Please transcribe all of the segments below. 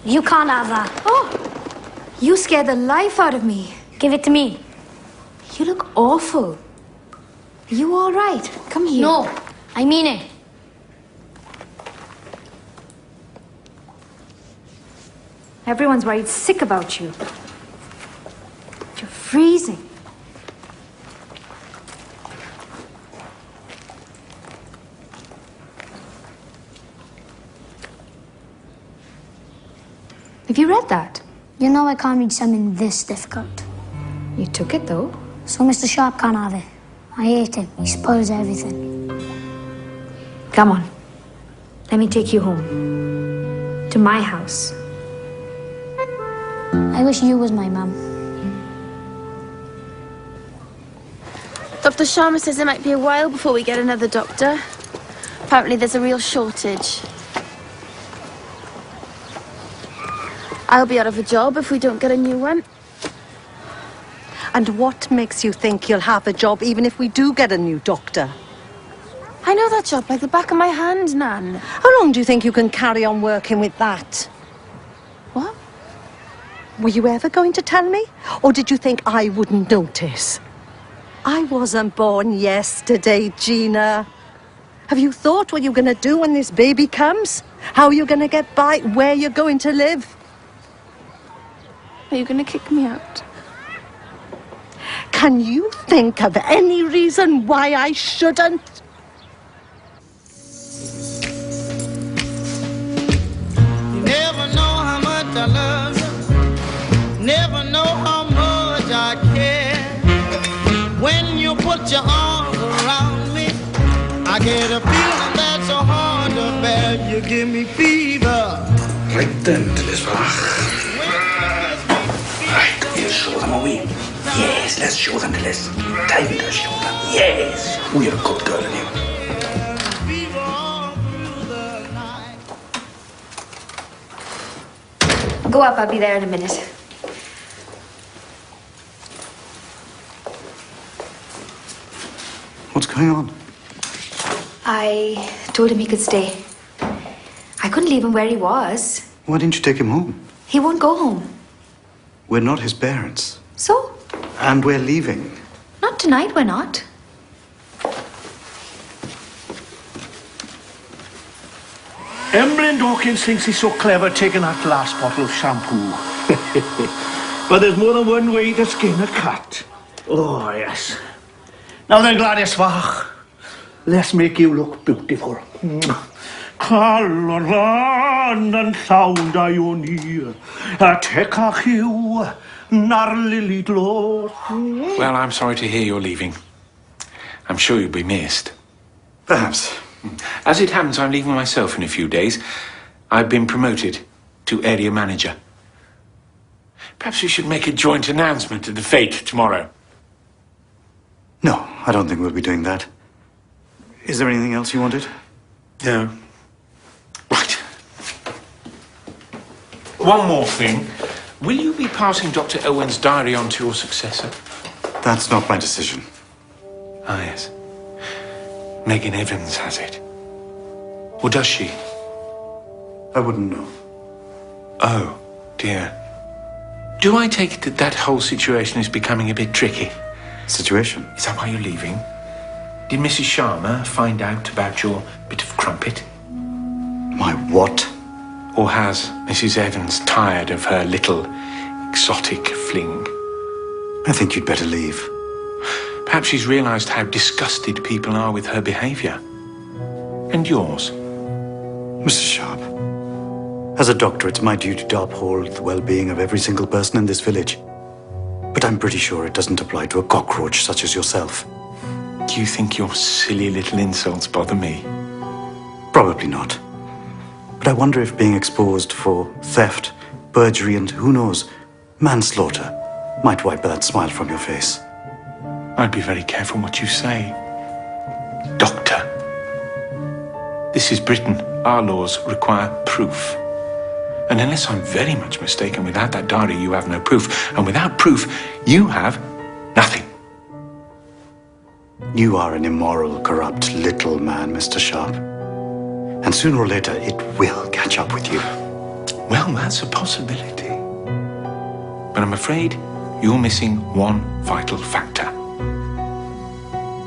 You can't have that. Oh, you scared the life out of me. Give it to me. You look awful. Are you all right? Come here. No, I mean it. Everyone's worried sick about you. You're freezing. Have you read that? You know I can't read something this difficult. You took it, though. So Mr. Sharp can't have it. I hate him. He spoils everything. Come on. Let me take you home. To my house. I wish you was my mum. Dr. Sharma says it might be a while before we get another doctor. Apparently there's a real shortage. I'll be out of a job if we don't get a new one. And what makes you think you'll have a job even if we do get a new doctor? I know that job like the back of my hand, Nan. How long do you think you can carry on working with that? What? Were you ever going to tell me? Or did you think I wouldn't notice? I wasn't born yesterday, Gina. Have you thought what you're going to do when this baby comes? How you're going to get by? Where you're going to live? Are you going to kick me out? Can you think of any reason why I shouldn't? You never know how much I love you. Never know how much I care. When you put your arms around me, I get a feeling that's so hard to bear. You give me fever. Let's show them a win. Yes, let's show them the lesson. Time to show them. Yes. Oh, you're a good girl, aren't you? Go up, I'll be there in a minute. What's going on? I told him he could stay. I couldn't leave him where he was. Why didn't you take him home? He won't go home. We're not his parents. So? And we're leaving. Not tonight, we're not. Emlyn Dawkins thinks he's so clever taking that last bottle of shampoo. But there's more than one way to skin a cat. Oh, yes. Now then, Gladys Fach, let's make you look beautiful. Coloran and sound I o'n ear, a tecach yw, nar lily glow. Well, I'm sorry to hear you're leaving. I'm sure you'll be missed. Perhaps. As it happens, I'm leaving myself in a few days. I've been promoted to area manager. Perhaps we should make a joint announcement at the Fete tomorrow. No, I don't think we'll be doing that. Is there anything else you wanted? No. Right. One more thing. Will you be passing Dr. Owen's diary on to your successor? That's not my decision. Ah, yes. Megan Evans has it. Or does she? I wouldn't know. Oh, dear. Do I take it that that whole situation is becoming a bit tricky? Situation? Is that why you're leaving? Did Mrs. Sharma find out about your bit of crumpet? My what? Or has Mrs. Evans tired of her little exotic fling? I think you'd better leave. Perhaps she's realised how disgusted people are with her behaviour. And yours. Mr. Sharp, as a doctor, it's my duty to uphold the well-being of every single person in this village. But I'm pretty sure it doesn't apply to a cockroach such as yourself. Do you think your silly little insults bother me? Probably not. But I wonder if being exposed for theft, perjury, and who knows, manslaughter might wipe that smile from your face. I'd be very careful what you say. Doctor. This is Britain. Our laws require proof. And unless I'm very much mistaken, without that diary you have no proof. And without proof, you have nothing. You are an immoral, corrupt little man, Mr. Sharp. And sooner or later, it will catch up with you. Well, that's a possibility. But I'm afraid you're missing one vital factor.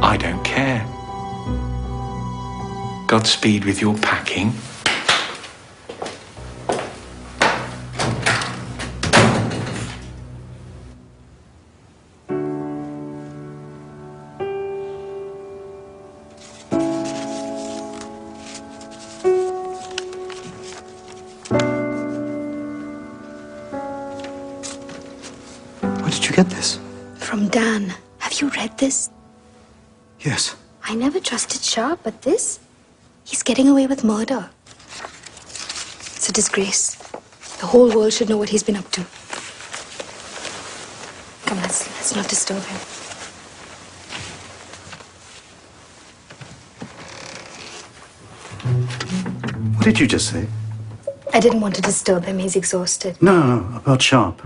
I don't care. Godspeed with your packing. Where did you get this? From Dan. Have you read this? Yes. I never trusted Sharp, but this? He's getting away with murder. It's a disgrace. The whole world should know what he's been up to. Come, let's not disturb him. What did you just say? I didn't want to disturb him. He's exhausted. No, about Sharp.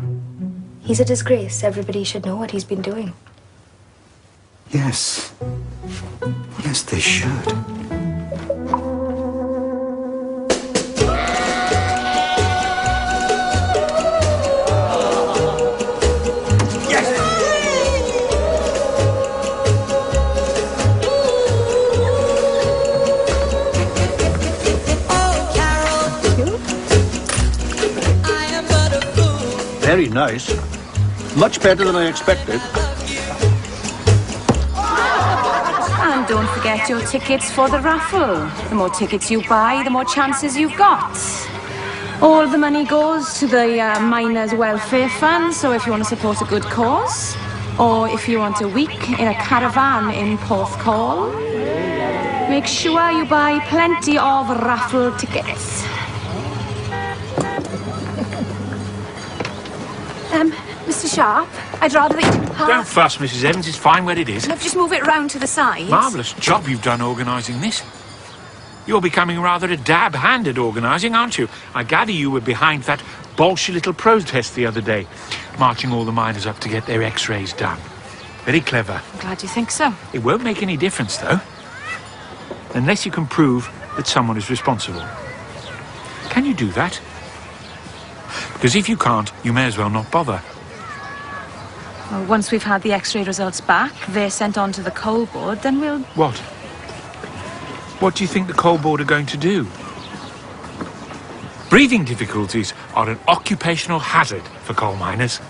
He's a disgrace. Everybody should know what he's been doing. Yes. Yes, they should. Very nice. Much better than I expected. And don't forget your tickets for the raffle. The more tickets you buy, the more chances you've got. All the money goes to the Miners' Welfare Fund, so if you want to support a good cause, or if you want a week in a caravan in Porthcawl, make sure you buy plenty of raffle tickets. Mr. Sharp, I'd rather that you... Don't fuss, Mrs. Evans. It's fine where it is. Let's just move it round to the side. Marvellous job you've done organising this. You're becoming rather a dab hand at organising, aren't you? I gather you were behind that bolshy little protest the other day, marching all the miners up to get their x-rays done. Very clever. I'm glad you think so. It won't make any difference, though, unless you can prove that someone is responsible. Can you do that? Because if you can't, you may as well not bother. Well, once we've had the x-ray results back, they're sent on to the coal board, then we'll... What? What do you think the coal board are going to do? Breathing difficulties are an occupational hazard for coal miners.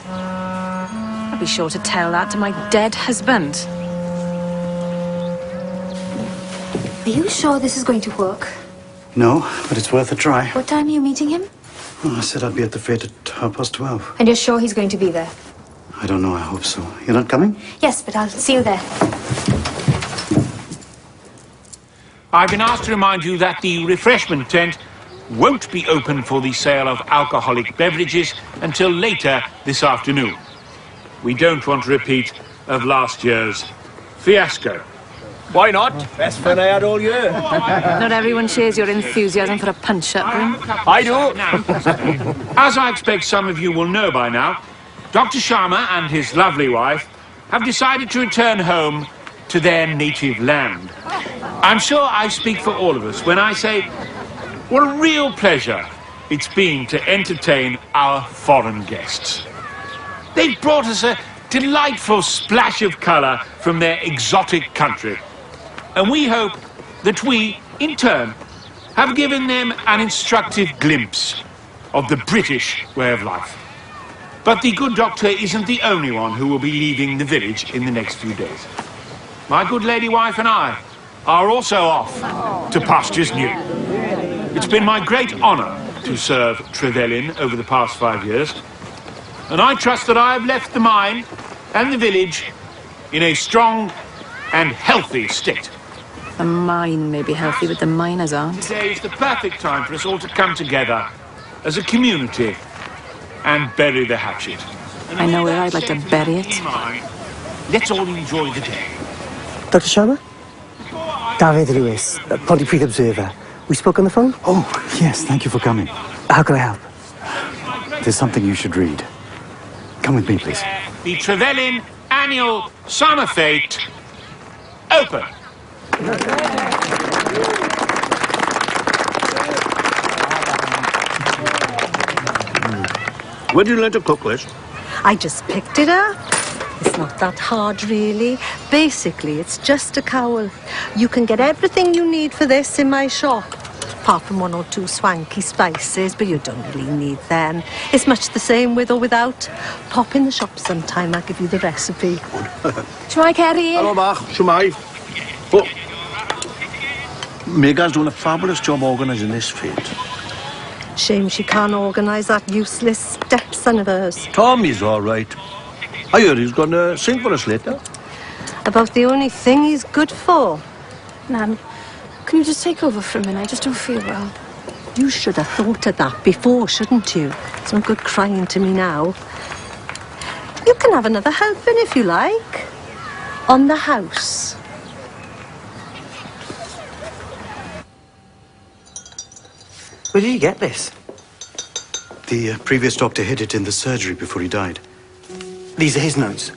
I'll be sure to tell that to my dead husband. Are you sure this is going to work? No, but it's worth a try. What time are you meeting him? Oh, I said I'd be at the Fete at 12:30. And you're sure he's going to be there? I don't know, I hope so. You're not coming? Yes, but I'll see you there. I've been asked to remind you that the refreshment tent won't be open for the sale of alcoholic beverages until later this afternoon. We don't want a repeat of last year's fiasco. Why not? Best fun I had all year. Not everyone shares your enthusiasm for a punch-up room. I do. As I expect some of you will know by now, Dr. Sharma and his lovely wife have decided to return home to their native land. I'm sure I speak for all of us when I say what a real pleasure it's been to entertain our foreign guests. They've brought us a delightful splash of colour from their exotic country. And we hope that we, in turn, have given them an instructive glimpse of the British way of life. But the good doctor isn't the only one who will be leaving the village in the next few days. My good lady wife and I are also off to pastures new. It's been my great honour to serve Trevelyan over the past 5 years, and I trust that I have left the mine and the village in a strong and healthy state. The mine may be healthy, but the miners aren't. Today is the perfect time for us all to come together as a community and bury the hatchet. I know where I'd like to bury it. Let's all enjoy the day. Dr. Sharma? David Lewis, Pontypridd Observer. We spoke on the phone? Oh, yes, thank you for coming. How can I help? There's something you should read. Come with me, please. The Trevelyan Annual Summer Fete open. Where do you learn to cook, Liz? I just picked it up. It's not that hard, really. Basically, it's just a cowl. You can get everything you need for this in my shop, apart from 1 or 2 swanky spices, but you don't really need them. It's much the same with or without. Pop in the shop sometime, I'll give you the recipe. Shwmai, Kerry? Hello, Bach. Shwmai. Oh. Megan's doing a fabulous job organising this fete. Shame she can't organise that useless stepson of hers. Tommy's all right. I heard he's going to sing for us later. About the only thing he's good for. Nan, can you just take over for a minute? I just don't feel well. You should have thought of that before, shouldn't you? It's no good crying to me now. You can have another helping if you like. On the house. Where did you get this? The previous doctor hid it in the surgery before he died. These are his notes?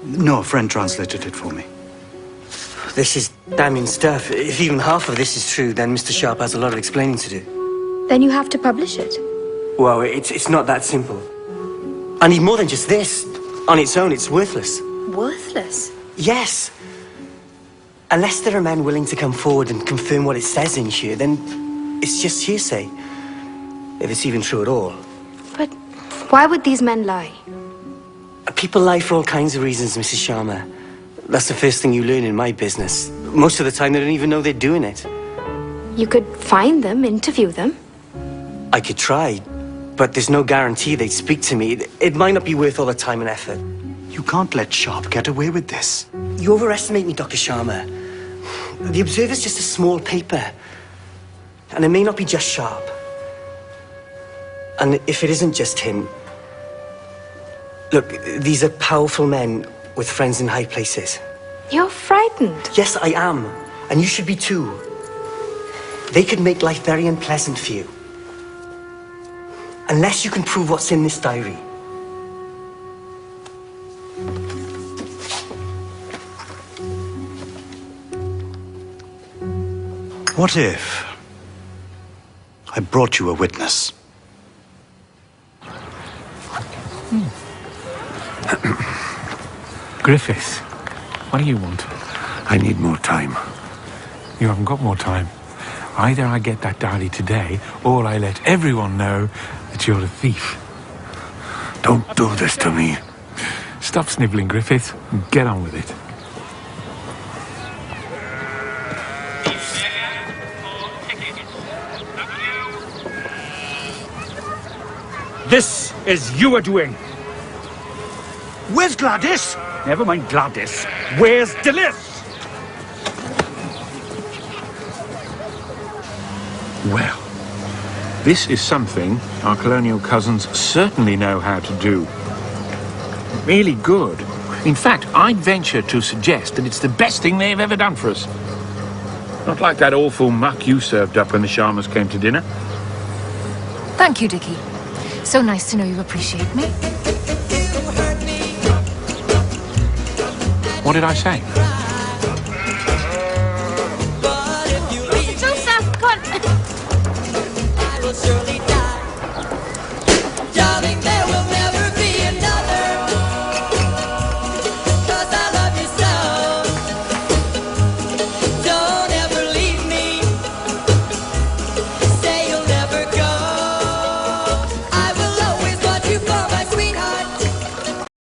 No, a friend translated it for me. This is damning stuff. If even half of this is true, then Mr. Sharp has a lot of explaining to do. Then you have to publish it. Well, it's not that simple. I need more than just this. On its own, it's worthless. Worthless? Yes. Unless there are men willing to come forward and confirm what it says in here, then it's just hearsay. If it's even true at all. But why would these men lie? People lie for all kinds of reasons, Mrs. Sharma. That's the first thing you learn in my business. Most of the time, they don't even know they're doing it. You could find them, interview them. I could try, but there's no guarantee they'd speak to me. It might not be worth all the time and effort. You can't let Sharp get away with this. You overestimate me, Dr. Sharma. The Observer's just a small paper. And it may not be just Sharp. And if it isn't just him... Look, these are powerful men with friends in high places. You're frightened. Yes, I am. And you should be too. They could make life very unpleasant for you. Unless you can prove what's in this diary. What if I brought you a witness? Griffith, what do you want? I need more time. You haven't got more time. Either I get that diary today, or I let everyone know that you're a thief. Don't do this to me. Stop snivelling, Griffith, and get on with it. This is your doing. Where's Gladys? Never mind Gladys. Where's Dilys? Well, this is something our colonial cousins certainly know how to do. Really good. In fact, I'd venture to suggest that it's the best thing they've ever done for us. Not like that awful muck you served up when the Sharmas came to dinner. Thank you, Dickie. So nice to know you appreciate me. What did I say? Joseph, come on.